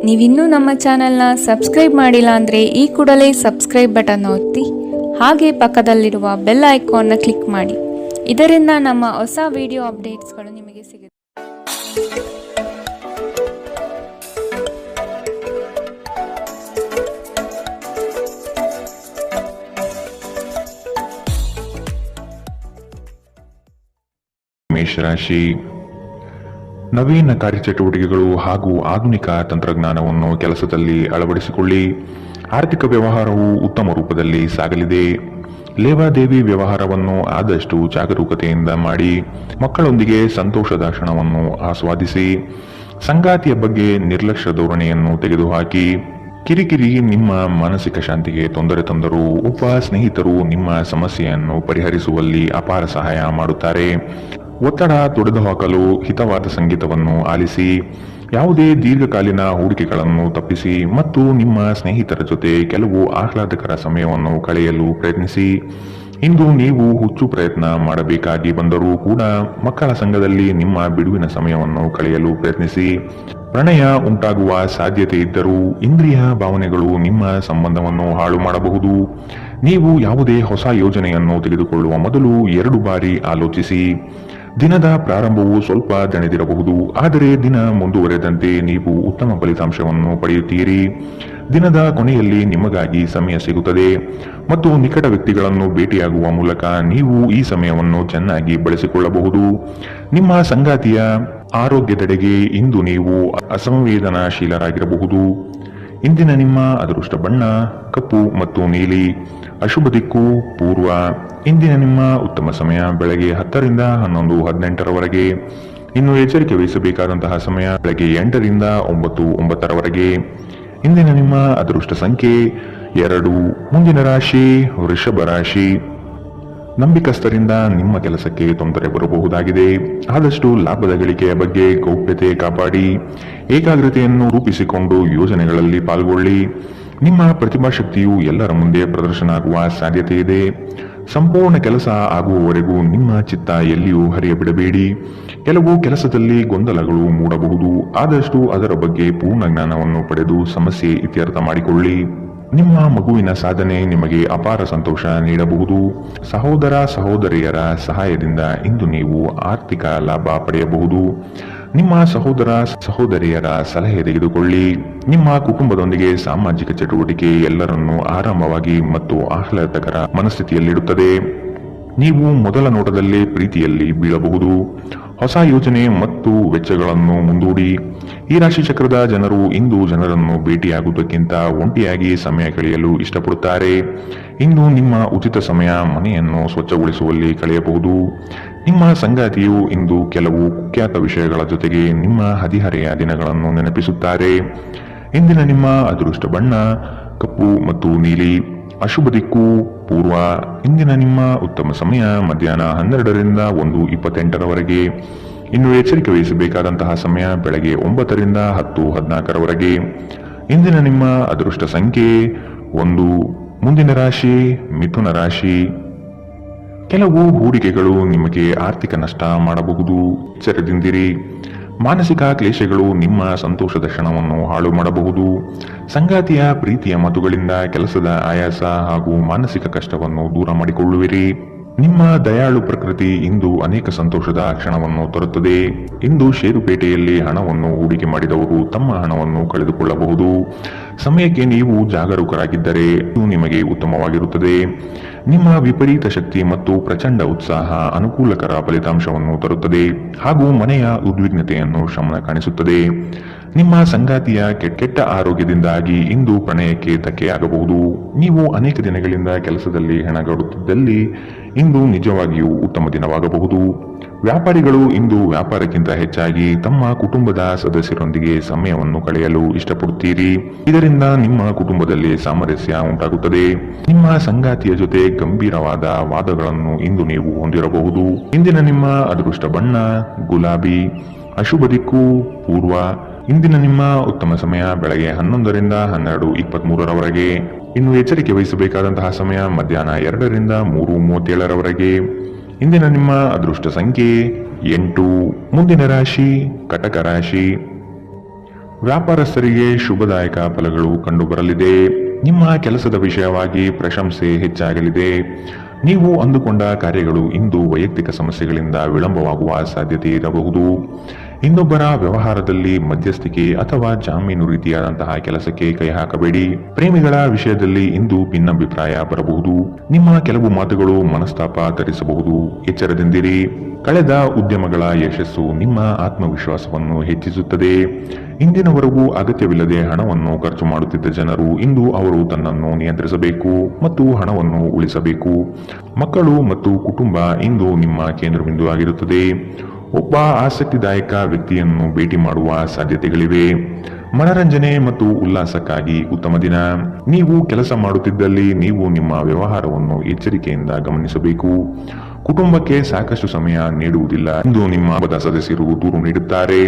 ನೀವಿನ್ನೂ ನಮ್ಮ ಚಾನೆಲ್ನ ಸಬ್ಸ್ಕ್ರೈಬ್ ಮಾಡಿಲ್ಲ ಅಂದರೆ ಈ ಕೂಡಲೇ ಸಬ್ಸ್ಕ್ರೈಬ್ ಬಟನ್ ಒತ್ತಿ ಹಾಗೆ ಪಕ್ಕದಲ್ಲಿರುವ ಬೆಲ್ ಐಕಾನ್ನ ಕ್ಲಿಕ್ ಮಾಡಿ. ಇದರಿಂದ ನಮ್ಮ ಹೊಸ ವಿಡಿಯೋ ಅಪ್ಡೇಟ್ಸ್ಗಳು ನಿಮಗೆ ಸಿಗುತ್ತೆ. ಮೇಷರಾಶಿ, ನವೀನ ಕಾರ್ಯಚಟುವಟಿಕೆಗಳು ಹಾಗೂ ಆಧುನಿಕ ತಂತ್ರಜ್ಞಾನವನ್ನು ಕೆಲಸದಲ್ಲಿ ಅಳವಡಿಸಿಕೊಳ್ಳಿ. ಆರ್ಥಿಕ ವ್ಯವಹಾರವು ಉತ್ತಮ ರೂಪದಲ್ಲಿ ಸಾಗಲಿದೆ. ಲೇವಾದೇವಿ ವ್ಯವಹಾರವನ್ನು ಆದಷ್ಟು ಜಾಗರೂಕತೆಯಿಂದ ಮಾಡಿ. ಮಕ್ಕಳೊಂದಿಗೆ ಸಂತೋಷದ ಕ್ಷಣವನ್ನು ಆಸ್ವಾದಿಸಿ. ಸಂಗಾತಿಯ ಬಗ್ಗೆ ನಿರ್ಲಕ್ಷ್ಯ ಧೋರಣೆಯನ್ನು ತೆಗೆದುಹಾಕಿ. ಕಿರಿಕಿರಿ ನಿಮ್ಮ ಮಾನಸಿಕ ಶಾಂತಿಗೆ ತೊಂದರೆ ತಂದರೂ ಒಬ್ಬ ಸ್ನೇಹಿತರು ನಿಮ್ಮ ಸಮಸ್ಯೆಯನ್ನು ಪರಿಹರಿಸುವಲ್ಲಿ ಅಪಾರ ಸಹಾಯ ಮಾಡುತ್ತಾರೆ. ಒತ್ತಡ ತೊಡೆದುಹಾಕಲು ಹಿತವಾದ ಸಂಗೀತವನ್ನು ಆಲಿಸಿ. ಯಾವುದೇ ದೀರ್ಘಕಾಲೀನ ಹೂಡಿಕೆಗಳನ್ನು ತಪ್ಪಿಸಿ ಮತ್ತು ನಿಮ್ಮ ಸ್ನೇಹಿತರ ಜೊತೆ ಕೆಲವು ಆಹ್ಲಾದಕರ ಸಮಯವನ್ನು ಕಳೆಯಲು ಪ್ರಯತ್ನಿಸಿ. ಇಂದು ನೀವು ಹುಚ್ಚು ಪ್ರಯತ್ನ ಮಾಡಬೇಕಾಗಿ ಬಂದರೂ ಕೂಡ ಮಕ್ಕಳ ಸಂಘದಲ್ಲಿ ನಿಮ್ಮ ಬಿಡುವಿನ ಸಮಯವನ್ನು ಕಳೆಯಲು ಪ್ರಯತ್ನಿಸಿ. ಪ್ರಣಯ ಉಂಟಾಗುವ ಸಾಧ್ಯತೆ ಇದ್ದರೂ ಇಂದ್ರಿಯ ಭಾವನೆಗಳು ನಿಮ್ಮ ಸಂಬಂಧವನ್ನು ಹಾಳು ಮಾಡಬಹುದು. ನೀವು ಯಾವುದೇ ಹೊಸ ಯೋಜನೆಯನ್ನು ತೆಗೆದುಕೊಳ್ಳುವ ಮೊದಲು 2 ಬಾರಿ ಆಲೋಚಿಸಿ. ದಿನದ ಪ್ರಾರಂಭವು ಸ್ವಲ್ಪ ದಣಿದಿರಬಹುದು, ಆದರೆ ದಿನ ಮುಂದುವರೆದಂತೆ ನೀವು ಉತ್ತಮ ಫಲಿತಾಂಶವನ್ನು ಪಡೆಯುತ್ತೀರಿ. ದಿನದ ಕೊನೆಯಲ್ಲಿ ನಿಮಗಾಗಿ ಸಮಯ ಸಿಗುತ್ತದೆ ಮತ್ತು ನಿಕಟ ವ್ಯಕ್ತಿಗಳನ್ನು ಭೇಟಿಯಾಗುವ ಮೂಲಕ ನೀವು ಈ ಸಮಯವನ್ನು ಚೆನ್ನಾಗಿ ಬಳಸಿಕೊಳ್ಳಬಹುದು. ನಿಮ್ಮ ಸಂಗಾತಿಯ ಆರೋಗ್ಯದೆಡೆಗೆ ಇಂದು ನೀವು ಅಸಂವೇದನಾಶೀಲರಾಗಿರಬಹುದು. ಇಂದಿನ ನಿಮ್ಮ ಅದೃಷ್ಟ ಬಣ್ಣ ಕಪ್ಪು ಮತ್ತು ನೀಲಿ. ಅಶುಭ ದಿಕ್ಕು ಪೂರ್ವ. ಇಂದಿನ ನಿಮ್ಮ ಉತ್ತಮ ಸಮಯ ಬೆಳಗ್ಗೆ 10 ರಿಂದ 11, 18ರವರೆಗೆ. ಇನ್ನು ಎಚ್ಚರಿಕೆ ವಹಿಸಬೇಕಾದಂತಹ ಸಮಯ ಬೆಳಗ್ಗೆ 8 ರಿಂದ 9, 9ರವರೆಗೆ. ಇಂದಿನ ನಿಮ್ಮ ಅದೃಷ್ಟ ಸಂಖ್ಯೆ 2. ಮುಂದಿನ ರಾಶಿ ವೃಷಭ ರಾಶಿ. ನಂಬಿಕಸ್ಥರಿಂದ ನಿಮ್ಮ ಕೆಲಸಕ್ಕೆ ತೊಂದರೆ ಬರಬಹುದಾಗಿದೆ. ಆದಷ್ಟು ಲಾಭದ ಗಳಿಕೆಯ ಬಗ್ಗೆ ಗೌಪ್ಯತೆ ಕಾಪಾಡಿ. ಏಕಾಗ್ರತೆಯನ್ನು ರೂಪಿಸಿಕೊಂಡು ಯೋಜನೆಗಳಲ್ಲಿ ಪಾಲ್ಗೊಳ್ಳಿ. ನಿಮ್ಮ ಪ್ರತಿಭಾಶಕ್ತಿಯು ಎಲ್ಲರ ಮುಂದೆ ಪ್ರದರ್ಶನ ಆಗುವ ಸಾಧ್ಯತೆ ಇದೆ. ಸಂಪೂರ್ಣ ಕೆಲಸ ಆಗುವವರೆಗೂ ನಿಮ್ಮ ಚಿತ್ತ ಎಲ್ಲಿಯೂ ಹರಿಯಬಿಡಬೇಡಿ. ಕೆಲವು ಕೆಲಸದಲ್ಲಿ ಗೊಂದಲಗಳು ಮೂಡಬಹುದು. ಆದಷ್ಟು ಅದರ ಬಗ್ಗೆ ಪೂರ್ಣ ಜ್ಞಾನವನ್ನು ಪಡೆದು ಸಮಸ್ಯೆ ಇತ್ಯರ್ಥ ಮಾಡಿಕೊಳ್ಳಿ. ನಿಮ್ಮ ಮಗುವಿನ ಸಾಧನೆ ನಿಮಗೆ ಅಪಾರ ಸಂತೋಷ ನೀಡಬಹುದು. ಸಹೋದರ ಸಹೋದರಿಯರ ಸಹಾಯದಿಂದ ಇಂದು ನೀವು ಆರ್ಥಿಕ ಲಾಭ ಪಡೆಯಬಹುದು. ನಿಮ್ಮ ಸಹೋದರ ಸಹೋದರಿಯರ ಸಲಹೆ ತೆಗೆದುಕೊಳ್ಳಿ. ನಿಮ್ಮ ಕುಟುಂಬದೊಂದಿಗೆ ಸಾಮಾಜಿಕ ಚಟುವಟಿಕೆ ಎಲ್ಲರನ್ನೂ ಆರಾಮವಾಗಿ ಮತ್ತು ಆಹ್ಲಾದಕರ ಮನಸ್ಥಿತಿಯಲ್ಲಿಡುತ್ತದೆ. ನೀವು ಮೊದಲ ನೋಟದಲ್ಲೇ ಪ್ರೀತಿಯಲ್ಲಿ ಬೀಳಬಹುದು. ಹೊಸ ಯೋಜನೆ ಮತ್ತು ವೆಚ್ಚಗಳನ್ನು ಮುಂದೂಡಿ. ಈ ರಾಶಿ ಚಕ್ರದ ಜನರು ಇಂದು ಜನರನ್ನು ಭೇಟಿಯಾಗುವುದಕ್ಕಿಂತ ಒಂಟಿಯಾಗಿ ಸಮಯ ಕಳೆಯಲು ಇಷ್ಟಪಡುತ್ತಾರೆ. ಇಂದು ನಿಮ್ಮ ಉಚಿತ ಸಮಯ ಮನೆಯನ್ನು ಸ್ವಚ್ಛಗೊಳಿಸುವಲ್ಲಿ ಕಳೆಯಬಹುದು. ನಿಮ್ಮ ಸಂಗಾತಿಯು ಇಂದು ಕೆಲವು ಕುಖ್ಯಾತ ವಿಷಯಗಳ ಜೊತೆಗೆ ನಿಮ್ಮ ಹದಿಹರೆಯ ದಿನಗಳನ್ನು ನೆನಪಿಸುತ್ತಾರೆ. ಇಂದಿನ ನಿಮ್ಮ ಅದೃಷ್ಟ ಬಣ್ಣ ಕಪ್ಪು ಮತ್ತು ನೀಲಿ. ಅಶುಭ ದಿಕ್ಕು ಪೂರ್ವ. ಇಂದಿನ ನಿಮ್ಮ ಉತ್ತಮ ಸಮಯ ಮಧ್ಯಾಹ್ನ 12 ರಿಂದ 1:28ರವರೆಗೆ. ಇನ್ನು ಎಚ್ಚರಿಕೆ ವಹಿಸಬೇಕಾದಂತಹ ಸಮಯ ಬೆಳಗ್ಗೆ 9 ರಿಂದ 10, 14ರವರೆಗೆ. ಇಂದಿನ ನಿಮ್ಮ ಅದೃಷ್ಟ ಸಂಖ್ಯೆ 1. ಮುಂದಿನ ರಾಶಿ ಮಿಥುನ ರಾಶಿ. ಕೆಲವು ಹೂಡಿಕೆಗಳು ನಿಮಗೆ ಆರ್ಥಿಕ ನಷ್ಟ ಮಾಡಬಹುದು. ಎಚ್ಚರದಿಂದಿರಿ. ಮಾನಸಿಕ ಕ್ಲೇಶಗಳು ನಿಮ್ಮ ಸಂತೋಷದ ಕ್ಷಣವನ್ನು ಹಾಳು ಮಾಡಬಹುದು. ಸಂಗಾತಿಯ ಪ್ರೀತಿಯ ಮಾತುಗಳಿಂದ ಕೆಲಸದ ಆಯಾಸ ಹಾಗೂ ಮಾನಸಿಕ ಕಷ್ಟವನ್ನು ದೂರ ಮಾಡಿಕೊಳ್ಳುವಿರಿ. ನಿಮ್ಮ ದಯಾಳು ಪ್ರಕೃತಿ ಇಂದು ಅನೇಕ ಸಂತೋಷದ ಕ್ಷಣವನ್ನು ತರುತ್ತದೆ. ಇಂದು ಷೇರುಪೇಟೆಯಲ್ಲಿ ಹಣವನ್ನು ಹೂಡಿಕೆ ಮಾಡಿದವರು ತಮ್ಮ ಹಣವನ್ನು ಕಳೆದುಕೊಳ್ಳಬಹುದು. ಸಮಯಕ್ಕೆ ನೀವು ಜಾಗರೂಕರಾಗಿದ್ದರೆ ಇದು ನಿಮಗೆ ಉತ್ತಮವಾಗಿರುತ್ತದೆ. ನಿಮ್ಮ ವಿಪರೀತ ಶಕ್ತಿ ಮತ್ತು ಪ್ರಚಂಡ ಉತ್ಸಾಹ ಅನುಕೂಲಕರ ಫಲಿತಾಂಶವನ್ನು ತರುತ್ತದೆ ಹಾಗೂ ಮನೆಯ ಉದ್ವಿಗ್ನತೆಯನ್ನು ಶಮನ ಕಾಣಿಸುತ್ತದೆ. ನಿಮ್ಮ ಸಂಗಾತಿಯ ಕೆಟ್ಟ ಆರೋಗ್ಯದಿಂದಾಗಿ ಇಂದು ಪ್ರಣಯಕ್ಕೆ ಧಕ್ಕೆಯಾಗಬಹುದು. ನೀವು ಅನೇಕ ದಿನಗಳಿಂದ ಕೆಲಸದಲ್ಲಿ ಹೆಣಗಾಡುತ್ತಿದ್ದಲ್ಲಿ ಇಂದು ನಿಜವಾಗಿಯೂ ಉತ್ತಮ ದಿನವಾಗಬಹುದು. ವ್ಯಾಪಾರಿಗಳು ಇಂದು ವ್ಯಾಪಾರಕ್ಕಿಂತ ಹೆಚ್ಚಾಗಿ ತಮ್ಮ ಕುಟುಂಬದ ಸದಸ್ಯರೊಂದಿಗೆ ಸಮಯವನ್ನು ಕಳೆಯಲು ಇಷ್ಟಪಡುತ್ತೀರಿ. ಇದರಿಂದ ನಿಮ್ಮ ಕುಟುಂಬದಲ್ಲಿ ಸಾಮರಸ್ಯ ಉಂಟಾಗುತ್ತದೆ. ನಿಮ್ಮ ಸಂಗಾತಿಯ ಜೊತೆ ಗಂಭೀರವಾದ ವಾದಗಳನ್ನು ಇಂದು ನೀವು ಹೊಂದಿರಬಹುದು. ಇಂದಿನ ನಿಮ್ಮ ಅದೃಷ್ಟ ಬಣ್ಣ ಗುಲಾಬಿ. ಅಶುಭ ದಿಕ್ಕು ಪೂರ್ವ. ಇಂದಿನ ನಿಮ್ಮ ಉತ್ತಮ ಸಮಯ ಬೆಳಗ್ಗೆ 11 ರಿಂದ 12:23ರವರೆಗೆ. ಇನ್ನು ಎಚ್ಚರಿಕೆ ವಹಿಸಬೇಕಾದಂತಹ ಸಮಯ ಮಧ್ಯಾಹ್ನ 2 ರಿಂದ 3:37ರವರೆಗೆ. ಇಂದಿನ ನಿಮ್ಮ ಅದೃಷ್ಟ ಸಂಖ್ಯೆ 8. ಮುಂದಿನ ರಾಶಿ ಕಟಕ ರಾಶಿ. ವ್ಯಾಪಾರಸ್ಥರಿಗೆ ಶುಭದಾಯಕ ಫಲಗಳು ಕಂಡುಬರಲಿದೆ. ನಿಮ್ಮ ಕೆಲಸದ ವಿಷಯವಾಗಿ ಪ್ರಶಂಸೆ ಹೆಚ್ಚಾಗಲಿದೆ. ನೀವು ಅಂದುಕೊಂಡ ಕಾರ್ಯಗಳು ಇಂದು ವೈಯಕ್ತಿಕ ಸಮಸ್ಯೆಗಳಿಂದ ವಿಳಂಬವಾಗುವ ಸಾಧ್ಯತೆ ಇರಬಹುದು. ಇನ್ನೊಬ್ಬರ ವ್ಯವಹಾರದಲ್ಲಿ ಮಧ್ಯಸ್ಥಿಕೆ ಅಥವಾ ಜಾಮೀನು ರೀತಿಯಾದಂತಹ ಕೆಲಸಕ್ಕೆ ಕೈ ಹಾಕಬೇಡಿ. ಪ್ರೇಮಿಗಳ ವಿಷಯದಲ್ಲಿ ಇಂದು ಭಿನ್ನಾಭಿಪ್ರಾಯ ಬರಬಹುದು. ನಿಮ್ಮ ಕೆಲವು ಮಾತುಗಳು ಮನಸ್ತಾಪ ತರಿಸಬಹುದು. ಎಚ್ಚರದಿಂದಿರಿ. ಕಳೆದ ಉದ್ಯಮಗಳ ಯಶಸ್ಸು ನಿಮ್ಮ ಆತ್ಮವಿಶ್ವಾಸವನ್ನು ಹೆಚ್ಚಿಸುತ್ತದೆ. ಇಂದಿನವರೆಗೂ ಅಗತ್ಯವಿಲ್ಲದೆ ಹಣವನ್ನು ಖರ್ಚು ಮಾಡುತ್ತಿದ್ದ ಜನರು ಇಂದು ಅವರು ತನ್ನನ್ನು ನಿಯಂತ್ರಿಸಬೇಕು ಮತ್ತು ಹಣವನ್ನು ಉಳಿಸಬೇಕು. ಮಕ್ಕಳು ಮತ್ತು ಕುಟುಂಬ ಇಂದು ನಿಮ್ಮ ಕೇಂದ್ರಬಿಂದು ಆಗಿರುತ್ತದೆ. ಒಬ್ಬ ಆಸಕ್ತಿದಾಯಕ ವ್ಯಕ್ತಿಯನ್ನು ಭೇಟಿ ಮಾಡುವ ಸಾಧ್ಯತೆಗಳಿವೆ. ಮನರಂಜನೆ ಮತ್ತು ಉಲ್ಲಾಸಕ್ಕಾಗಿ ಉತ್ತಮ ದಿನ. ನೀವು ಕೆಲಸ ಮಾಡುತ್ತಿದ್ದಲ್ಲಿ ನೀವು ನಿಮ್ಮ ವ್ಯವಹಾರವನ್ನು ಎಚ್ಚರಿಕೆಯಿಂದ ಗಮನಿಸಬೇಕು. ಕುಟುಂಬಕ್ಕೆ ಸಾಕಷ್ಟು ಸಮಯ ನೀಡುವುದಿಲ್ಲ ಎಂದು ನಿಮ್ಮ ಕುಟುಂಬದ ಸದಸ್ಯರು ದೂರು ನೀಡುತ್ತಾರೆ.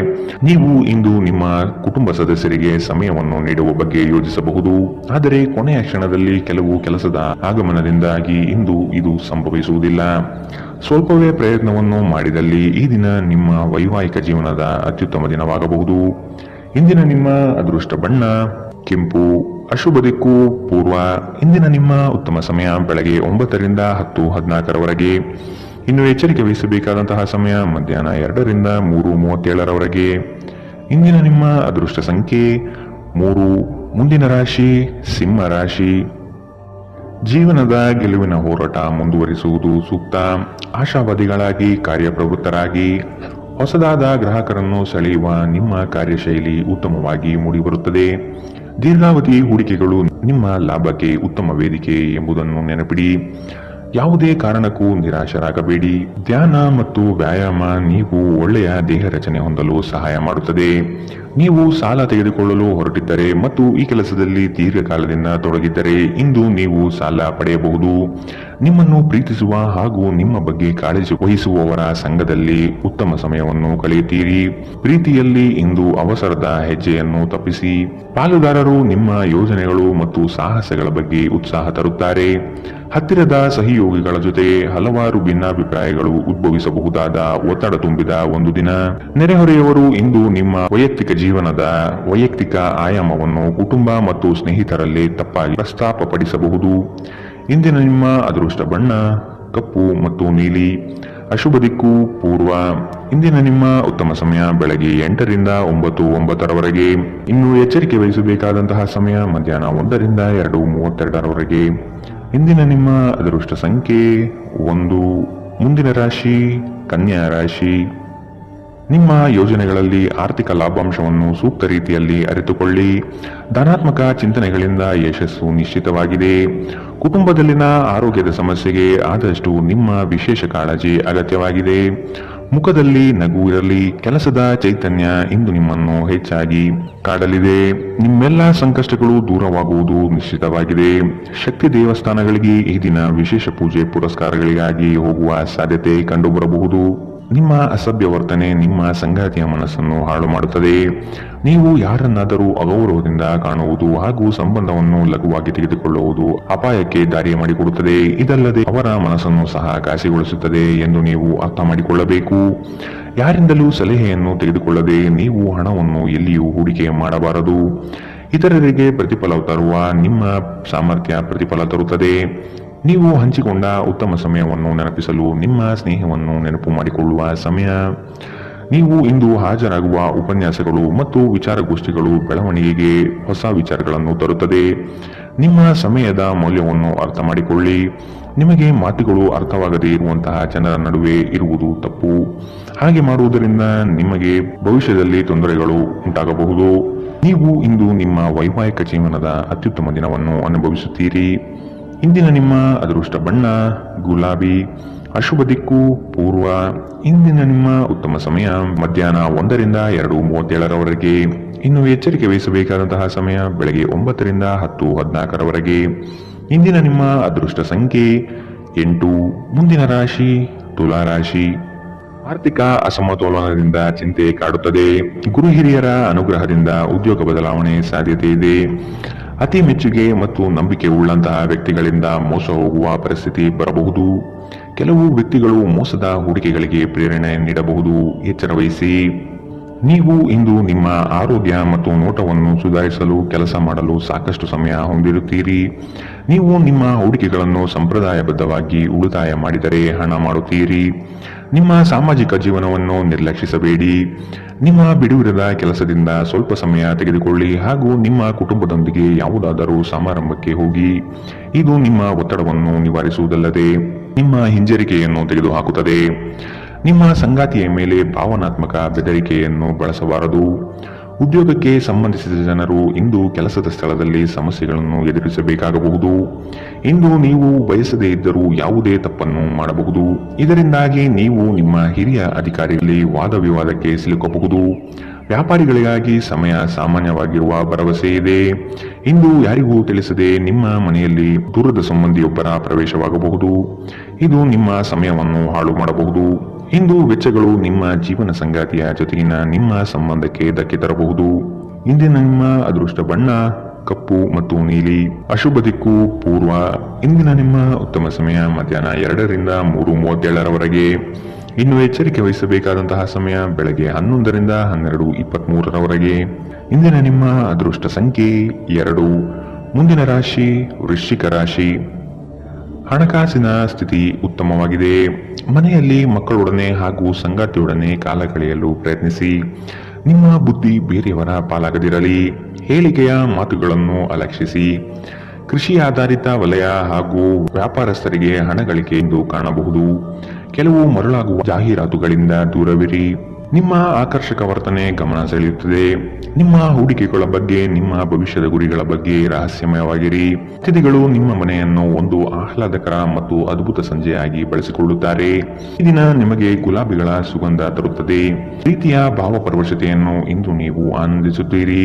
ನೀವು ಇಂದು ನಿಮ್ಮ ಕುಟುಂಬ ಸದಸ್ಯರಿಗೆ ಸಮಯವನ್ನು ನೀಡುವ ಬಗ್ಗೆ ಯೋಚಿಸಬಹುದು. ಆದರೆ ಕೊನೆಯ ಕ್ಷಣದಲ್ಲಿ ಕೆಲವು ಕೆಲಸದ ಆಗಮನದಿಂದಾಗಿ ಇಂದು ಇದು ಸಂಭವಿಸುವುದಿಲ್ಲ. ಸ್ವಲ್ಪವೇ ಪ್ರಯತ್ನವನ್ನು ಮಾಡಿದಲ್ಲಿ ಈ ದಿನ ನಿಮ್ಮ ವೈವಾಹಿಕ ಜೀವನದ ಅತ್ಯುತ್ತಮ ದಿನವಾಗಬಹುದು. ಇಂದಿನ ನಿಮ್ಮ ಅದೃಷ್ಟ ಬಣ್ಣ ಕೆಂಪು. ಅಶುಭ ದಿಕ್ಕು ಪೂರ್ವ. ಇಂದಿನ ನಿಮ್ಮ ಉತ್ತಮ ಸಮಯ ಬೆಳಗ್ಗೆ 9 ರಿಂದ 10:14 ಇನ್ನು ಎಚ್ಚರಿಕೆ ವಹಿಸಬೇಕಾದಂತಹ ಸಮಯ ಮಧ್ಯಾಹ್ನ 2 ರಿಂದ 3:37 ಇಂದಿನ ನಿಮ್ಮ ಅದೃಷ್ಟ ಸಂಖ್ಯೆ 3. ಮುಂದಿನ ರಾಶಿ ಸಿಂಹ ರಾಶಿ. ಜೀವನದ ಗೆಲುವಿನ ಹೋರಾಟ ಮುಂದುವರಿಸುವುದು ಸೂಕ್ತ. ಆಶಾವಾದಿಗಳಾಗಿ ಕಾರ್ಯಪ್ರವೃತ್ತರಾಗಿ. ಹೊಸದಾದ ಗ್ರಾಹಕರನ್ನು ಸೆಳೆಯುವ ನಿಮ್ಮ ಕಾರ್ಯಶೈಲಿ ಉತ್ತಮವಾಗಿ ಮೂಡಿಬರುತ್ತದೆ. ದೀರ್ಘಾವಧಿ ಹೂಡಿಕೆಗಳು ನಿಮ್ಮ ಲಾಭಕ್ಕೆ ಉತ್ತಮ ವೇದಿಕೆ ಎಂಬುದನ್ನು ನೆನಪಿಡಿ. ಯಾವುದೇ ಕಾರಣಕ್ಕೂ ನಿರಾಶರಾಗಬೇಡಿ. ಧ್ಯಾನ ಮತ್ತು ವ್ಯಾಯಾಮ ನೀವು ಒಳ್ಳೆಯ ದೇಹ ರಚನೆ ಹೊಂದಲು ಸಹಾಯ ಮಾಡುತ್ತದೆ. ನೀವು ಸಾಲ ತೆಗೆದುಕೊಳ್ಳಲು ಹೊರಟಿದ್ದರೆ ಮತ್ತು ಈ ಕೆಲಸದಲ್ಲಿ ದೀರ್ಘಕಾಲದಿಂದ ತೊಡಗಿದ್ದರೆ ಇಂದು ನೀವು ಸಾಲ ಪಡೆಯಬಹುದು. ನಿಮ್ಮನ್ನು ಪ್ರೀತಿಸುವ ಹಾಗೂ ನಿಮ್ಮ ಬಗ್ಗೆ ಕಾಳಜಿ ವಹಿಸುವವರ ಸಂಘದಲ್ಲಿ ಉತ್ತಮ ಸಮಯವನ್ನು ಕಳೆಯುತ್ತೀರಿ. ಪ್ರೀತಿಯಲ್ಲಿ ಇಂದು ಅವಸರದ ಹೆಜ್ಜೆಯನ್ನು ತಪ್ಪಿಸಿ. ಪಾಲುದಾರರು ನಿಮ್ಮ ಯೋಜನೆಗಳು ಮತ್ತು ಸಾಹಸಗಳ ಬಗ್ಗೆ ಉತ್ಸಾಹ ತರುತ್ತಾರೆ. ಹತ್ತಿರದ ಸಹಯೋಗಿಗಳ ಜೊತೆ ಹಲವಾರು ಭಿನ್ನಾಭಿಪ್ರಾಯಗಳು ಉದ್ಭವಿಸಬಹುದಾದ ಒತ್ತಡ ತುಂಬಿದ ಒಂದು ದಿನ. ನೆರೆಹೊರೆಯವರು ಇಂದು ನಿಮ್ಮ ವೈಯಕ್ತಿಕ ಜೀವನದ ವೈಯಕ್ತಿಕ ಆಯಾಮವನ್ನು ಕುಟುಂಬ ಮತ್ತು ಸ್ನೇಹಿತರಲ್ಲಿ ತಪ್ಪಾಗಿ ಪ್ರಸ್ತಾಪಪಡಿಸಬಹುದು. ಇಂದಿನ ನಿಮ್ಮ ಅದೃಷ್ಟ ಬಣ್ಣ ಕಪ್ಪು ಮತ್ತು ನೀಲಿ. ಅಶುಭ ದಿಕ್ಕು ಪೂರ್ವ. ಇಂದಿನ ನಿಮ್ಮ ಉತ್ತಮ ಸಮಯ ಬೆಳಗ್ಗೆ 8 ರಿಂದ 9:09 ಇನ್ನು ಎಚ್ಚರಿಕೆ ವಹಿಸಬೇಕಾದಂತಹ ಸಮಯ ಮಧ್ಯಾಹ್ನ 1 ರಿಂದ 2:32 ಇಂದಿನ ನಿಮ್ಮ ಅದೃಷ್ಟ ಸಂಖ್ಯೆ 1. ಮುಂದಿನ ರಾಶಿ ಕನ್ಯಾ ರಾಶಿ. ನಿಮ್ಮ ಯೋಜನೆಗಳಲ್ಲಿ ಆರ್ಥಿಕ ಲಾಭಾಂಶವನ್ನು ಸೂಕ್ತ ರೀತಿಯಲ್ಲಿ ಅರಿತುಕೊಳ್ಳಿ. ಧನಾತ್ಮಕ ಚಿಂತನೆಗಳಿಂದ ಯಶಸ್ಸು ನಿಶ್ಚಿತವಾಗಿದೆ. ಕುಟುಂಬದಲ್ಲಿನ ಆರೋಗ್ಯದ ಸಮಸ್ಯೆಗೆ ಆದಷ್ಟು ನಿಮ್ಮ ವಿಶೇಷ ಕಾಳಜಿ ಅಗತ್ಯವಾಗಿದೆ. ಮುಖದಲ್ಲಿ ನಗು ಇರಲಿ. ಕೆಲಸದ ಚೈತನ್ಯ ಇಂದು ನಿಮ್ಮನ್ನು ಹೆಚ್ಚಾಗಿ ಕಾಡಲಿದೆ. ನಿಮ್ಮೆಲ್ಲ ಸಂಕಷ್ಟಗಳು ದೂರವಾಗುವುದು ನಿಶ್ಚಿತವಾಗಿದೆ. ಶಕ್ತಿ ದೇವಸ್ಥಾನಗಳಿಗೆ ಈ ದಿನ ವಿಶೇಷ ಪೂಜೆ ಪುರಸ್ಕಾರಗಳಿಗಾಗಿ ಹೋಗುವ ಸಾಧ್ಯತೆ ಕಂಡುಬರಬಹುದು. ನಿಮ್ಮ ಅಸಭ್ಯ ವರ್ತನೆ ನಿಮ್ಮ ಸಂಗಾತಿಯ ಮನಸ್ಸನ್ನು ಹಾಳು ಮಾಡುತ್ತದೆ. ನೀವು ಯಾರನ್ನಾದರೂ ಅಗೌರವದಿಂದ ಕಾಣುವುದು ಹಾಗೂ ಸಂಬಂಧವನ್ನು ಲಘುವಾಗಿ ತೆಗೆದುಕೊಳ್ಳುವುದು ಅಪಾಯಕ್ಕೆ ದಾರಿ ಮಾಡಿಕೊಡುತ್ತದೆ. ಇದಲ್ಲದೆ ಅವರ ಮನಸ್ಸನ್ನು ಸಹ ಘಾಸಿಗೊಳಿಸುತ್ತದೆ ಎಂದು ನೀವು ಅರ್ಥ ಮಾಡಿಕೊಳ್ಳಬೇಕು. ಯಾರಿಂದಲೂ ಸಲಹೆಯನ್ನು ತೆಗೆದುಕೊಳ್ಳದೆ ನೀವು ಹಣವನ್ನು ಎಲ್ಲಿಯೂ ಹೂಡಿಕೆ ಮಾಡಬಾರದು. ಇತರರಿಗೆ ಪ್ರತಿಫಲ ತರುವ ನಿಮ್ಮ ಸಾಮರ್ಥ್ಯ ಪ್ರತಿಫಲ ತರುತ್ತದೆ. ನೀವು ಹಂಚಿಕೊಂಡ ಉತ್ತಮ ಸಮಯವನ್ನು ನೆನಪಿಸಲು ನಿಮ್ಮ ಸ್ನೇಹವನ್ನು ನೆನಪು ಮಾಡಿಕೊಳ್ಳುವ ಸಮಯ. ನೀವು ಇಂದು ಹಾಜರಾಗುವ ಉಪನ್ಯಾಸಗಳು ಮತ್ತು ವಿಚಾರಗೋಷ್ಠಿಗಳು ಬೆಳವಣಿಗೆಗೆ ಹೊಸ ವಿಚಾರಗಳನ್ನು ತರುತ್ತದೆ. ನಿಮ್ಮ ಸಮಯದ ಮೌಲ್ಯವನ್ನು ಅರ್ಥ ಮಾಡಿಕೊಳ್ಳಿ. ನಿಮಗೆ ಮಾತುಗಳು ಅರ್ಥವಾಗದೇ ಇರುವಂತಹ ಜನರ ನಡುವೆ ಇರುವುದು ತಪ್ಪು. ಹಾಗೆ ಮಾಡುವುದರಿಂದ ನಿಮಗೆ ಭವಿಷ್ಯದಲ್ಲಿ ತೊಂದರೆಗಳು ಉಂಟಾಗಬಹುದು. ನೀವು ಇಂದು ನಿಮ್ಮ ವೈವಾಹಿಕ ಜೀವನದ ಅತ್ಯುತ್ತಮ ದಿನವನ್ನು ಅನುಭವಿಸುತ್ತೀರಿ. ಇಂದಿನ ನಿಮ್ಮ ಅದೃಷ್ಟ ಬಣ್ಣ ಗುಲಾಬಿ. ಅಶುಭ ದಿಕ್ಕು ಪೂರ್ವ. ಇಂದಿನ ನಿಮ್ಮ ಉತ್ತಮ ಸಮಯ ಮಧ್ಯಾಹ್ನ 1 ರಿಂದ 2:37 ಇನ್ನು ಎಚ್ಚರಿಕೆ ವಹಿಸಬೇಕಾದಂತಹ ಸಮಯ ಬೆಳಗ್ಗೆ 9 ರಿಂದ 10:14 ಇಂದಿನ ನಿಮ್ಮ ಅದೃಷ್ಟ ಸಂಖ್ಯೆ 8. ಮುಂದಿನ ರಾಶಿ ತುಲಾ ರಾಶಿ. ಆರ್ಥಿಕ ಅಸಮತೋಲನದಿಂದ ಚಿಂತೆ ಕಾಡುತ್ತದೆ. ಗುರು ಹಿರಿಯರ ಅನುಗ್ರಹದಿಂದ ಉದ್ಯೋಗ ಬದಲಾವಣೆ ಸಾಧ್ಯತೆ ಇದೆ. ಅತಿ ಮೆಚ್ಚುಗೆ ಮತ್ತು ನಂಬಿಕೆ ಉಳ್ಳಂತಹ ವ್ಯಕ್ತಿಗಳಿಂದ ಮೋಸ ಹೋಗುವ ಪರಿಸ್ಥಿತಿ ಬರಬಹುದು. ಕೆಲವು ವ್ಯಕ್ತಿಗಳು ಮೋಸದ ಹೂಡಿಕೆಗಳಿಗೆ ಪ್ರೇರಣೆ ನೀಡಬಹುದು. ಎಚ್ಚರ ವಹಿಸಿ. ನೀವು ಇಂದು ನಿಮ್ಮ ಆರೋಗ್ಯ ಮತ್ತು ನೋಟವನ್ನು ಸುಧಾರಿಸಲು ಕೆಲಸ ಮಾಡಲು ಸಾಕಷ್ಟು ಸಮಯ ಹೊಂದಿರುತ್ತೀರಿ. ನೀವು ನಿಮ್ಮ ಹೂಡಿಕೆಗಳನ್ನು ಸಂಪ್ರದಾಯಬದ್ಧವಾಗಿ ಉಳಿತಾಯ ಮಾಡಿದರೆ ಹಣ ಮಾಡುತ್ತೀರಿ. ನಿಮ್ಮ ಸಾಮಾಜಿಕ ಜೀವನವನ್ನು ನಿರ್ಲಕ್ಷಿಸಬೇಡಿ. ನಿಮ್ಮ ಬಿಡುವಿರದ ಕೆಲಸದಿಂದ ಸ್ವಲ್ಪ ಸಮಯ ತೆಗೆದುಕೊಳ್ಳಿ ಹಾಗೂ ನಿಮ್ಮ ಕುಟುಂಬದೊಂದಿಗೆ ಯಾವುದಾದರೂ ಸಮಾರಂಭಕ್ಕೆ ಹೋಗಿ. ಇದು ನಿಮ್ಮ ಒತ್ತಡವನ್ನು ನಿವಾರಿಸುವುದಲ್ಲದೆ ನಿಮ್ಮ ಹಿಂಜರಿಕೆಯನ್ನು ತೆಗೆದುಹಾಕುತ್ತದೆ. ನಿಮ್ಮ ಸಂಗಾತಿಯ ಮೇಲೆ ಭಾವನಾತ್ಮಕ ಬೆದರಿಕೆಯನ್ನು ಬಳಸಬಾರದು. ಉದ್ಯೋಗಕ್ಕೆ ಸಂಬಂಧಿಸಿದ ಜನರು ಇಂದು ಕೆಲಸದ ಸ್ಥಳದಲ್ಲಿ ಸಮಸ್ಯೆಗಳನ್ನು ಎದುರಿಸಬೇಕಾಗಬಹುದು. ಇಂದು ನೀವು ಬಯಸದೇ ಇದ್ದರೂ ಯಾವುದೇ ತಪ್ಪನ್ನು ಮಾಡಬಹುದು. ಇದರಿಂದಾಗಿ ನೀವು ನಿಮ್ಮ ಹಿರಿಯ ಅಧಿಕಾರಿಗಳಲ್ಲಿ ವಾದ ವಿವಾದಕ್ಕೆ ಸಿಲುಕಬಹುದು. ವ್ಯಾಪಾರಿಗಳಿಗಾಗಿ ಸಮಯ ಸಾಮಾನ್ಯವಾಗಿರುವ ಭರವಸೆ ಇದೆ. ಇಂದು ಯಾರಿಗೂ ತಿಳಿಸದೆ ನಿಮ್ಮ ಮನೆಯಲ್ಲಿ ದೂರದ ಸಂಬಂಧಿಯೊಬ್ಬರ ಪ್ರವೇಶವಾಗಬಹುದು. ಇದು ನಿಮ್ಮ ಸಮಯವನ್ನು ಹಾಳು ಮಾಡಬಹುದು. ಇಂದು ವೆಚ್ಚಗಳು ನಿಮ್ಮ ಜೀವನ ಸಂಗಾತಿಯ ಜೊತೆಗಿನ ನಿಮ್ಮ ಸಂಬಂಧಕ್ಕೆ ಧಕ್ಕೆ ತರಬಹುದು. ಇಂದಿನ ನಿಮ್ಮ ಅದೃಷ್ಟ ಬಣ್ಣ ಕಪ್ಪು ಮತ್ತು ನೀಲಿ. ಅಶುಭ ದಿಕ್ಕು ಪೂರ್ವ. ಇಂದಿನ ನಿಮ್ಮ ಉತ್ತಮ ಸಮಯ ಮಧ್ಯಾಹ್ನ 2ರಿಂದ 3:37ರವರೆಗೆ. ಇನ್ನು ಎಚ್ಚರಿಕೆ ವಹಿಸಬೇಕಾದಂತಹ ಸಮಯ ಬೆಳಗ್ಗೆ 11ರಿಂದ 12:23ರವರೆಗೆ. ಇಂದಿನ ನಿಮ್ಮ ಅದೃಷ್ಟ ಸಂಖ್ಯೆ 2. ಮುಂದಿನ ರಾಶಿ ವೃಶ್ಚಿಕ ರಾಶಿ. ಹಣಕಾಸಿನ ಸ್ಥಿತಿ ಉತ್ತಮವಾಗಿದೆ. ಮನೆಯಲ್ಲಿ ಮಕ್ಕಳೊಡನೆ ಹಾಗೂ ಸಂಗಾತಿಯೊಡನೆ ಕಾಲ ಕಳೆಯಲು ಪ್ರಯತ್ನಿಸಿ. ನಿಮ್ಮ ಬುದ್ಧಿ ಬೇರೆಯವರ ಪಾಲಾಗದಿರಲಿ. ಹೇಳಿಕೆಯ ಮಾತುಗಳನ್ನು ಅಲಕ್ಷಿಸಿ. ಕೃಷಿ ಆಧಾರಿತ ವಲಯ ಹಾಗೂ ವ್ಯಾಪಾರಸ್ಥರಿಗೆ ಹಣ ಗಳಿಕೆ ಎಂದು ಕಾಣಬಹುದು. ಕೆಲವು ಮರಳಾಗುವ ಜಾಹೀರಾತುಗಳಿಂದ ದೂರವಿರಿ. ನಿಮ್ಮ ಆಕರ್ಷಕ ವರ್ತನೆ ಗಮನ ಸೆಳೆಯುತ್ತದೆ. ನಿಮ್ಮ ಹೂಡಿಕೆಗಳ ಬಗ್ಗೆ, ನಿಮ್ಮ ಭವಿಷ್ಯದ ಗುರಿಗಳ ಬಗ್ಗೆ ರಹಸ್ಯಮಯವಾಗಿರಿ. ಅತಿಥಿಗಳು ನಿಮ್ಮ ಮನೆಯನ್ನು ಒಂದು ಆಹ್ಲಾದಕರ ಮತ್ತು ಅದ್ಭುತ ಸಂಜೆಯಾಗಿ ಬಳಸಿಕೊಳ್ಳುತ್ತಾರೆ. ಈ ದಿನ ನಿಮಗೆ ಗುಲಾಬಿಗಳ ಸುಗಂಧ ತರುತ್ತದೆ. ಪ್ರೀತಿಯ ಭಾವಪರವಶತೆಯನ್ನು ಇಂದು ನೀವು ಆನಂದಿಸುತ್ತೀರಿ.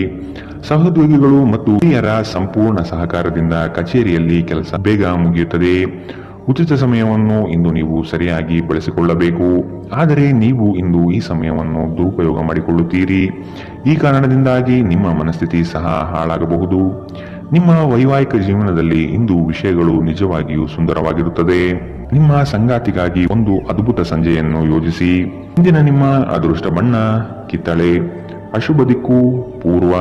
ಸಹೋದ್ಯೋಗಿಗಳು ಮತ್ತು ಹಿರಿಯರ ಸಂಪೂರ್ಣ ಸಹಕಾರದಿಂದ ಕಚೇರಿಯಲ್ಲಿ ಕೆಲಸ ಬೇಗ ಮುಗಿಯುತ್ತದೆ. ಉಚಿತ ಸಮಯವನ್ನು ಇಂದು ನೀವು ಸರಿಯಾಗಿ ಬಳಸಿಕೊಳ್ಳಬೇಕು. ಆದರೆ ನೀವು ಇಂದು ಈ ಸಮಯವನ್ನು ದುರುಪಯೋಗ ಮಾಡಿಕೊಳ್ಳುತ್ತೀರಿ. ಈ ಕಾರಣದಿಂದಾಗಿ ನಿಮ್ಮ ಮನಸ್ಥಿತಿ ಸಹ ಹಾಳಾಗಬಹುದು. ನಿಮ್ಮ ವೈವಾಹಿಕ ಜೀವನದಲ್ಲಿ ಇಂದು ವಿಷಯಗಳು ನಿಜವಾಗಿಯೂ ಸುಂದರವಾಗಿರುತ್ತದೆ. ನಿಮ್ಮ ಸಂಗಾತಿಗಾಗಿ ಒಂದು ಅದ್ಭುತ ಸಂಜೆಯನ್ನು ಯೋಜಿಸಿ. ಇಂದಿನ ನಿಮ್ಮ ಅದೃಷ್ಟ ಬಣ್ಣ ಕಿತ್ತಳೆ. ಅಶುಭ ದಿಕ್ಕು ಪೂರ್ವ.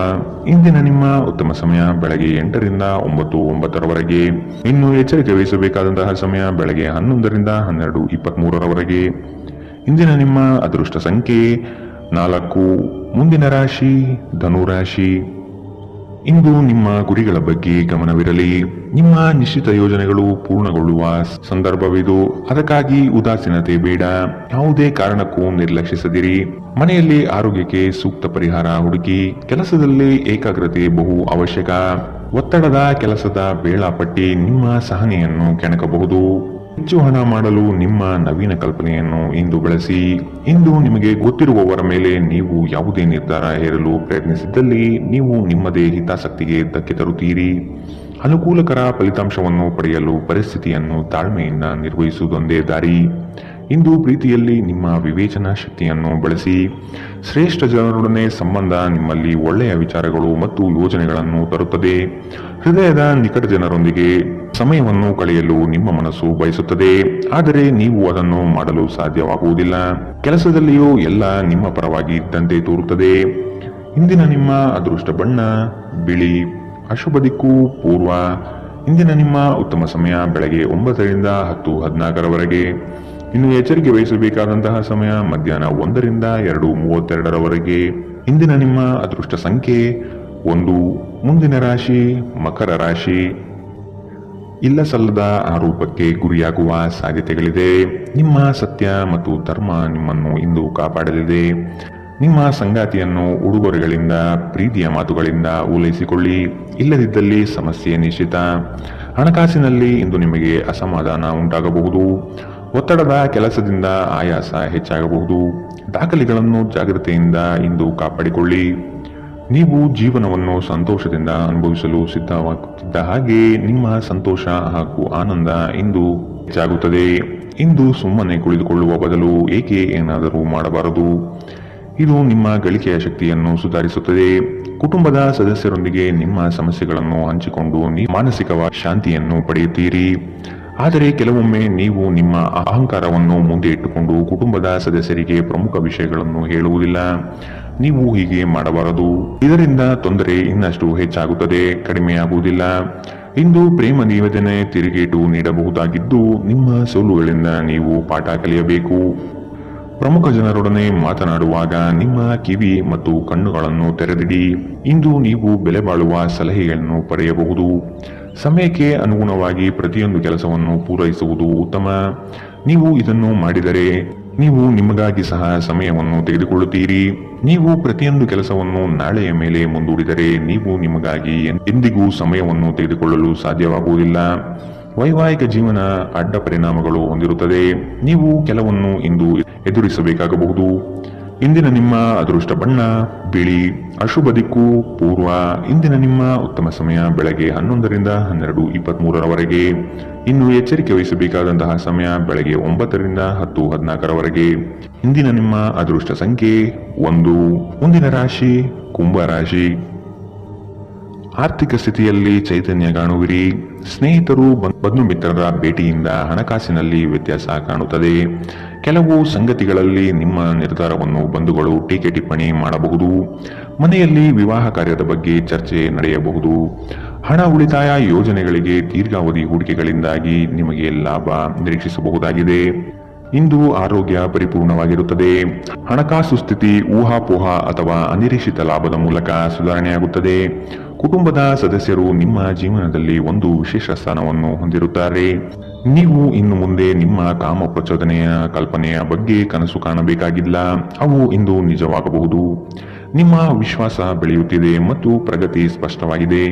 ಇಂದಿನ ನಿಮ್ಮ ಉತ್ತಮ ಸಮಯ ಬೆಳಗ್ಗೆ 8ರಿಂದ 9:09ರವರೆಗೆ. ಇನ್ನು ಎಚ್ಚರಿಕೆ ವಹಿಸಬೇಕಾದಂತಹ ಸಮಯ ಬೆಳಗ್ಗೆ 11ರಿಂದ 12:23ರವರೆಗೆ. ಇಂದಿನ ನಿಮ್ಮ ಅದೃಷ್ಟ ಸಂಖ್ಯೆ 4. ಮುಂದಿನ ರಾಶಿ ಧನುರಾಶಿ. ಇಂದು ನಿಮ್ಮ ಗುರಿಗಳ ಬಗ್ಗೆ ಗಮನವಿರಲಿ. ನಿಮ್ಮ ನಿಶ್ಚಿತ ಯೋಜನೆಗಳು ಪೂರ್ಣಗೊಳ್ಳುವ ಸಂದರ್ಭವಿದು. ಅದಕ್ಕಾಗಿ ಉದಾಸೀನತೆ ಬೇಡ. ಯಾವುದೇ ಕಾರಣಕ್ಕೂ ನಿರ್ಲಕ್ಷಿಸದಿರಿ. ಮನೆಯಲ್ಲಿ ಆರೋಗ್ಯಕ್ಕೆ ಸೂಕ್ತ ಪರಿಹಾರ ಹುಡುಕಿ. ಕೆಲಸದಲ್ಲಿ ಏಕಾಗ್ರತೆ ಬಹು ಅವಶ್ಯಕ. ಒತ್ತಡದ ಕೆಲಸದ ವೇಳಾಪಟ್ಟಿ ನಿಮ್ಮ ಸಹನೆಯನ್ನು ಕೆಣಕಬಹುದು. ಹೆಚ್ಚು ಹಣ ಮಾಡಲು ನಿಮ್ಮ ನವೀನ ಕಲ್ಪನೆಯನ್ನು ಇಂದು ಬಳಸಿ. ಇಂದು ನಿಮಗೆ ಗೊತ್ತಿರುವವರ ಮೇಲೆ ನೀವು ಯಾವುದೇ ನಿರ್ಧಾರ ಹೇರಲು ಪ್ರಯತ್ನಿಸಿದ್ದಲ್ಲಿ ನೀವು ನಿಮ್ಮದೇ ಹಿತಾಸಕ್ತಿಗೆ ಧಕ್ಕೆ ತರುತ್ತೀರಿ. ಅನುಕೂಲಕರ ಫಲಿತಾಂಶವನ್ನು ಪಡೆಯಲು ಪರಿಸ್ಥಿತಿಯನ್ನು ತಾಳ್ಮೆಯಿಂದ ನಿರ್ವಹಿಸುವುದೊಂದೇ ದಾರಿ. ಇಂದು ಪ್ರೀತಿಯಲ್ಲಿ ನಿಮ್ಮ ವಿವೇಚನಾ ಶಕ್ತಿಯನ್ನು ಬಳಸಿ. ಶ್ರೇಷ್ಠ ಜನರೊಡನೆ ಸಂಬಂಧ ನಿಮ್ಮಲ್ಲಿ ಒಳ್ಳೆಯ ವಿಚಾರಗಳು ಮತ್ತು ಯೋಜನೆಗಳನ್ನು ತರುತ್ತದೆ. ಹೃದಯದ ನಿಕಟ ಜನರೊಂದಿಗೆ ಸಮಯವನ್ನು ಕಳೆಯಲು ನಿಮ್ಮ ಮನಸ್ಸು ಬಯಸುತ್ತದೆ. ಆದರೆ ನೀವು ಅದನ್ನು ಮಾಡಲು ಸಾಧ್ಯವಾಗುವುದಿಲ್ಲ. ಕೆಲಸದಲ್ಲಿಯೂ ಎಲ್ಲ ನಿಮ್ಮ ಪರವಾಗಿ ಇದ್ದಂತೆ ತೋರುತ್ತದೆ. ಇಂದಿನ ನಿಮ್ಮ ಅದೃಷ್ಟ ಬಣ್ಣ ಬಿಳಿ. ಅಶುಭ ದಿಕ್ಕು ಪೂರ್ವ. ಇಂದಿನ ನಿಮ್ಮ ಉತ್ತಮ ಸಮಯ ಬೆಳಗ್ಗೆ 9ರಿಂದ 10:14ರವರೆಗೆ. ಇನ್ನು ಎಚ್ಚರಿಕೆ ವಹಿಸಬೇಕಾದಂತಹ ಸಮಯ ಮಧ್ಯಾಹ್ನ 1ರಿಂದ 2:32ರವರೆಗೆ. ಇಂದಿನ ನಿಮ್ಮ ಅದೃಷ್ಟ ಸಂಖ್ಯೆ 1. ಮುಂದಿನ ರಾಶಿ ಮಕರ ರಾಶಿ. ಇಲ್ಲ ಸಲ್ಲದ ಆರೋಪಕ್ಕೆ ಗುರಿಯಾಗುವ ಸಾಧ್ಯತೆಗಳಿದೆ. ನಿಮ್ಮ ಸತ್ಯ ಮತ್ತು ಧರ್ಮ ನಿಮ್ಮನ್ನು ಇಂದು ಕಾಪಾಡಲಿದೆ. ನಿಮ್ಮ ಸಂಗಾತಿಯನ್ನು ಉಡುಗೊರೆಗಳಿಂದ, ಪ್ರೀತಿಯ ಮಾತುಗಳಿಂದ ಓಲೈಸಿಕೊಳ್ಳಿ. ಇಲ್ಲದಿದ್ದಲ್ಲಿ ಸಮಸ್ಯೆ ನಿಶ್ಚಿತ. ಹಣಕಾಸಿನಲ್ಲಿ ಇಂದು ನಿಮಗೆ ಅಸಮಾಧಾನ ಉಂಟಾಗಬಹುದು. ಒತ್ತಡದ ಕೆಲಸದಿಂದ ಆಯಾಸ ಹೆಚ್ಚಾಗಬಹುದು. ದಾಖಲೆಗಳನ್ನು ಜಾಗ್ರತೆಯಿಂದ ಇಂದು ಕಾಪಾಡಿಕೊಳ್ಳಿ. ನೀವು ಜೀವನವನ್ನು ಸಂತೋಷದಿಂದ ಅನುಭವಿಸಲು ಸಿದ್ಧವಾಗುತ್ತಿದ್ದ ಹಾಗೆ ನಿಮ್ಮ ಸಂತೋಷ ಹಾಗೂ ಆನಂದ ಇಂದು ಹೆಚ್ಚಾಗುತ್ತದೆ. ಇಂದು ಸುಮ್ಮನೆ ಕುಳಿತುಕೊಳ್ಳುವ ಬದಲು ಏಕೆ ಏನಾದರೂ ಮಾಡಬಾರದು. ಇದು ನಿಮ್ಮ ಗಳಿಕೆಯ ಶಕ್ತಿಯನ್ನು ಸುಧಾರಿಸುತ್ತದೆ. ಕುಟುಂಬದ ಸದಸ್ಯರೊಂದಿಗೆ ನಿಮ್ಮ ಸಮಸ್ಯೆಗಳನ್ನು ಹಂಚಿಕೊಂಡು ನೀವು ಮಾನಸಿಕ ಶಾಂತಿಯನ್ನು ಪಡೆಯುತ್ತೀರಿ. ಆದರೆ ಕೆಲವೊಮ್ಮೆ ನೀವು ನಿಮ್ಮ ಅಹಂಕಾರವನ್ನು ಮುಂದೆ ಇಟ್ಟುಕೊಂಡು ಕುಟುಂಬದ ಸದಸ್ಯರಿಗೆ ಪ್ರಮುಖ ವಿಷಯಗಳನ್ನು ಹೇಳುವುದಿಲ್ಲ. ನೀವು ಹೀಗೆ ಮಾಡಬಾರದು. ಇದರಿಂದ ತೊಂದರೆ ಇನ್ನಷ್ಟು ಹೆಚ್ಚಾಗುತ್ತದೆ, ಕಡಿಮೆಯಾಗುವುದಿಲ್ಲ. ಇಂದು ಪ್ರೇಮ ನಿವೇದನೆ ತಿರುಗೇಟು ನೀಡಬಹುದಾಗಿದ್ದು, ನಿಮ್ಮ ಸೋಲುಗಳಿಂದ ನೀವು ಪಾಠ ಕಲಿಯಬೇಕು. ಪ್ರಮುಖ ಜನರೊಡನೆ ಮಾತನಾಡುವಾಗ ನಿಮ್ಮ ಕಿವಿ ಮತ್ತು ಕಣ್ಣುಗಳನ್ನು ತೆರೆದಿಡಿ. ಇಂದು ನೀವು ಬೆಲೆ ಬಾಳುವ ಸಲಹೆಗಳನ್ನು ಪಡೆಯಬಹುದು. ಸಮಯಕ್ಕೆ ಅನುಗುಣವಾಗಿ ಪ್ರತಿಯೊಂದು ಕೆಲಸವನ್ನು ಪೂರೈಸುವುದು ಉತ್ತಮ. ನೀವು ಇದನ್ನು ಮಾಡಿದರೆ ನೀವು ನಿಮಗಾಗಿ ಸಹ ಸಮಯವನ್ನು ತೆಗೆದುಕೊಳ್ಳುತ್ತೀರಿ. ನೀವು ಪ್ರತಿಯೊಂದು ಕೆಲಸವನ್ನು ನಾಳೆಯ ಮೇಲೆ ಮುಂದೂಡಿದರೆ ನೀವು ನಿಮಗಾಗಿ ಎಂದಿಗೂ ಸಮಯವನ್ನು ತೆಗೆದುಕೊಳ್ಳಲು ಸಾಧ್ಯವಾಗುವುದಿಲ್ಲ. ವೈವಾಹಿಕ ಜೀವನ ಅಡ್ಡ ಪರಿಣಾಮಗಳು ಹೊಂದಿರುತ್ತದೆ. ನೀವು ಕೆಲವನ್ನು ಇಂದು ಎದುರಿಸಬೇಕಾಗಬಹುದು. ಇಂದಿನ ನಿಮ್ಮ ಅದೃಷ್ಟ ಬಣ್ಣ ಬಿಳಿ. ಅಶುಭ ದಿಕ್ಕು ಪೂರ್ವ. ಇಂದಿನ ನಿಮ್ಮ ಉತ್ತಮ ಸಮಯ ಬೆಳಗ್ಗೆ 11ರಿಂದ 12:23ರವರೆಗೆ. ಇನ್ನು ಎಚ್ಚರಿಕೆ ವಹಿಸಬೇಕಾದಂತಹ ಸಮಯ ಬೆಳಗ್ಗೆ 9ರಿಂದ 10:14ರವರೆಗೆ. ಇಂದಿನ ನಿಮ್ಮ ಅದೃಷ್ಟ ಸಂಖ್ಯೆ 1. ಮುಂದಿನ ರಾಶಿ ಕುಂಭ ರಾಶಿ. ಆರ್ಥಿಕ ಸ್ಥಿತಿಯಲ್ಲಿ ಚೈತನ್ಯ ಕಾಣುವಿರಿ. ಸ್ನೇಹಿತರು ಬಂಧು ಮಿತ್ರರ ಭೇಟಿಯಿಂದ ಹಣಕಾಸಿನಲ್ಲಿ ವ್ಯತ್ಯಾಸ ಕಾಣುತ್ತದೆ. ಕೆಲವು ಸಂಗತಿಗಳಲ್ಲಿ ನಿಮ್ಮ ನಿರ್ಧಾರವನ್ನು ಬಂಧುಗಳು ಟೀಕೆ ಟಿಪ್ಪಣಿ ಮಾಡಬಹುದು. ಮನೆಯಲ್ಲಿ ವಿವಾಹ ಕಾರ್ಯದ ಬಗ್ಗೆ ಚರ್ಚೆ ನಡೆಯಬಹುದು. ಹಣ ಉಳಿತಾಯ ಯೋಜನೆಗಳಿಗೆ ದೀರ್ಘಾವಧಿ ಹೂಡಿಕೆಗಳಿಂದಾಗಿ ನಿಮಗೆ ಲಾಭ ನಿರೀಕ್ಷಿಸಬಹುದಾಗಿದೆ. ಇಂದು ಆರೋಗ್ಯ ಪರಿಪೂರ್ಣವಾಗಿರುತ್ತದೆ. ಹಣಕಾಸು ಸ್ಥಿತಿ ಊಹಾಪೋಹ ಅಥವಾ ಅನಿರೀಕ್ಷಿತ ಲಾಭದ ಮೂಲಕ ಸುಧಾರಣೆಯಾಗುತ್ತದೆ. ಕುಟುಂಬದ ಸದಸ್ಯರು ನಿಮ್ಮ ಜೀವನದಲ್ಲಿ ಒಂದು ವಿಶೇಷ ಸ್ಥಾನವನ್ನು ಹೊಂದಿರುತ್ತಾರೆ. ನೀವು ಇನ್ನು ಮುಂದೆ ನಿಮ್ಮ ಕಾಮ ಪ್ರಚೋದನೆಯ ಕಲ್ಪನೆಯ ಬಗ್ಗೆ ಕನಸು ಕಾಣಬೇಕಾಗಿಲ್ಲ. ಅವು ಇಂದು ನಿಜವಾಗಬಹುದು. ನಿಮ್ಮ ವಿಶ್ವಾಸ ಬೆಳೆಯುತ್ತಿದೆ ಮತ್ತು ಪ್ರಗತಿ ಸ್ಪಷ್ಟವಾಗಿದೆ.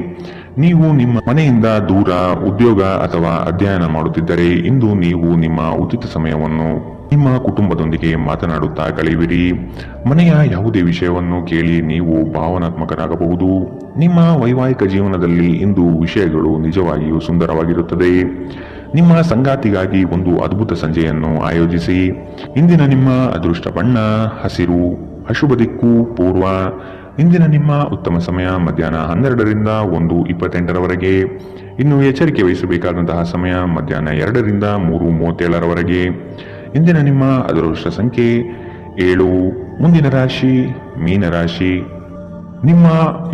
ನೀವು ನಿಮ್ಮ ಮನೆಯಿಂದ ದೂರ ಉದ್ಯೋಗ ಅಥವಾ ಅಧ್ಯಯನ ಮಾಡುತ್ತಿದ್ದರೆ ಇಂದು ನೀವು ನಿಮ್ಮ ಉಚಿತ ಸಮಯವನ್ನು ನಿಮ್ಮ ಕುಟುಂಬದೊಂದಿಗೆ ಮಾತನಾಡುತ್ತಾ ಕಳೆಯುವಿರಿ. ಮನೆಯ ಯಾವುದೇ ವಿಷಯವನ್ನು ಕೇಳಿ ನೀವು ಭಾವನಾತ್ಮಕರಾಗಬಹುದು. ನಿಮ್ಮ ವೈವಾಹಿಕ ಜೀವನದಲ್ಲಿ ಇಂದು ವಿಷಯಗಳು ನಿಜವಾಗಿಯೂ ಸುಂದರವಾಗಿರುತ್ತದೆ. ನಿಮ್ಮ ಸಂಗಾತಿಗಾಗಿ ಒಂದು ಅದ್ಭುತ ಸಂಜೆಯನ್ನು ಆಯೋಜಿಸಿ. ಇಂದಿನ ನಿಮ್ಮ ಅದೃಷ್ಟ ಬಣ್ಣ ಹಸಿರು. ಅಶುಭ ದಿಕ್ಕು ಪೂರ್ವ. ಇಂದಿನ ನಿಮ್ಮ ಉತ್ತಮ ಸಮಯ ಮಧ್ಯಾಹ್ನ 12ರಿಂದ 1:28ರವರೆಗೆ. ಇನ್ನು ಎಚ್ಚರಿಕೆ ವಹಿಸಬೇಕಾದಂತಹ ಸಮಯ ಮಧ್ಯಾಹ್ನ 2ರಿಂದ 3:37ರವರೆಗೆ. ಇಂದಿನ ನಿಮ್ಮ ಅದೃಷ್ಟ ಸಂಖ್ಯೆ 7. ಮುಂದಿನ ರಾಶಿ ಮೀನರಾಶಿ. ನಿಮ್ಮ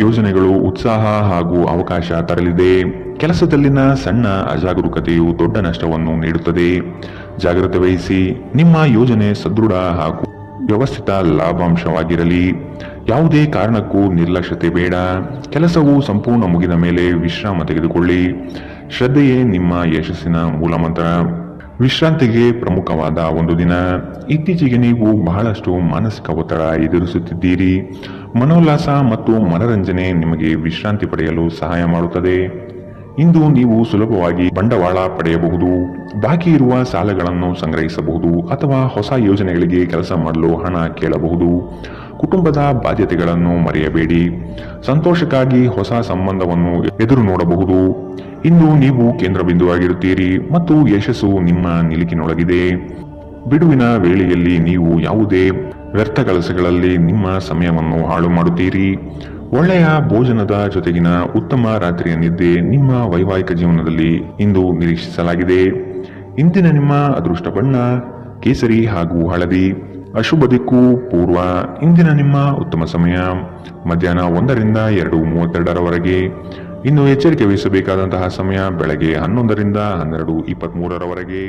ಯೋಜನೆಗಳು ಉತ್ಸಾಹ ಹಾಗೂ ಅವಕಾಶ ತರಲಿದೆ. ಕೆಲಸದಲ್ಲಿನ ಸಣ್ಣ ಅಜಾಗರೂಕತೆಯು ದೊಡ್ಡ ನಷ್ಟವನ್ನು ನೀಡುತ್ತದೆ. ಜಾಗ್ರತೆ ವಹಿಸಿ. ನಿಮ್ಮ ಯೋಜನೆ ಸದೃಢ ಹಾಗೂ ವ್ಯವಸ್ಥಿತ ಲಾಭಾಂಶವಾಗಿರಲಿ. ಯಾವುದೇ ಕಾರಣಕ್ಕೂ ನಿರ್ಲಕ್ಷ್ಯತೆ ಬೇಡ. ಕೆಲಸವು ಸಂಪೂರ್ಣ ಮುಗಿದ ಮೇಲೆ ವಿಶ್ರಾಮ ತೆಗೆದುಕೊಳ್ಳಿ. ಶ್ರದ್ಧೆಯೇ ನಿಮ್ಮ ಯಶಸ್ಸಿನ ಮೂಲಮಂತ್ರ. ವಿಶ್ರಾಂತಿಗೆ ಪ್ರಮುಖವಾದ ಒಂದು ದಿನ. ಇತ್ತೀಚೆಗೆ ನೀವು ಬಹಳಷ್ಟು ಮಾನಸಿಕ ಒತ್ತಡ ಎದುರಿಸುತ್ತಿದ್ದೀರಿ. ಮನೋಲ್ಲಾಸ ಮತ್ತು ಮನರಂಜನೆ ನಿಮಗೆ ವಿಶ್ರಾಂತಿ ಪಡೆಯಲು ಸಹಾಯ ಮಾಡುತ್ತದೆ. ಇಂದು ನೀವು ಸುಲಭವಾಗಿ ಬಂಡವಾಳ ಪಡೆಯಬಹುದು. ಬಾಕಿ ಇರುವ ಸಾಲಗಳನ್ನು ಸಂಗ್ರಹಿಸಬಹುದು ಅಥವಾ ಹೊಸ ಯೋಜನೆಗಳಿಗೆ ಕೆಲಸ ಮಾಡಲು ಹಣ ಕೇಳಬಹುದು. ಕುಟುಂಬದ ಬಾಧ್ಯತೆಗಳನ್ನು ಮರೆಯಬೇಡಿ. ಸಂತೋಷಕ್ಕಾಗಿ ಹೊಸ ಸಂಬಂಧವನ್ನು ಎದುರು ನೋಡಬಹುದು. ಇಂದು ನೀವು ಕೇಂದ್ರ ಬಿಂದುವಾಗಿರುತ್ತೀರಿ ಮತ್ತು ಯಶಸ್ಸು ನಿಮ್ಮ ನಿಲುಕಿನೊಳಗಿದೆ. ಬಿಡುವಿನ ವೇಳೆಯಲ್ಲಿ ನೀವು ಯಾವುದೇ ವ್ಯರ್ಥ ಕೆಲಸಗಳಲ್ಲಿ ನಿಮ್ಮ ಸಮಯವನ್ನು ಹಾಳು ಮಾಡುತ್ತೀರಿ. ಒಳ್ಳೆಯ ಭೋಜನದ ಜೊತೆಗಿನ ಉತ್ತಮ ರಾತ್ರಿಯ ನಿದ್ದೆ ನಿಮ್ಮ ವೈವಾಹಿಕ ಜೀವನದಲ್ಲಿ ಇಂದು ನಿರೀಕ್ಷಿಸಲಾಗಿದೆ. ಇಂದಿನ ನಿಮ್ಮ ಅದೃಷ್ಟ ಬಣ್ಣ ಕೇಸರಿ ಹಾಗೂ ಹಳದಿ. ಅಶುಭ ದಿಕ್ಕು ಪೂರ್ವ. ಇಂದಿನ ನಿಮ್ಮ ಉತ್ತಮ ಸಮಯ ಮಧ್ಯಾಹ್ನ 1ರಿಂದ 2:32ರವರೆಗೆ. ಇನ್ನು ಎಚ್ಚರಿಕೆ ವಹಿಸಬೇಕಾದಂತಹ ಸಮಯ ಬೆಳಗ್ಗೆ 11ರಿಂದ 12:23ರವರೆಗೆ.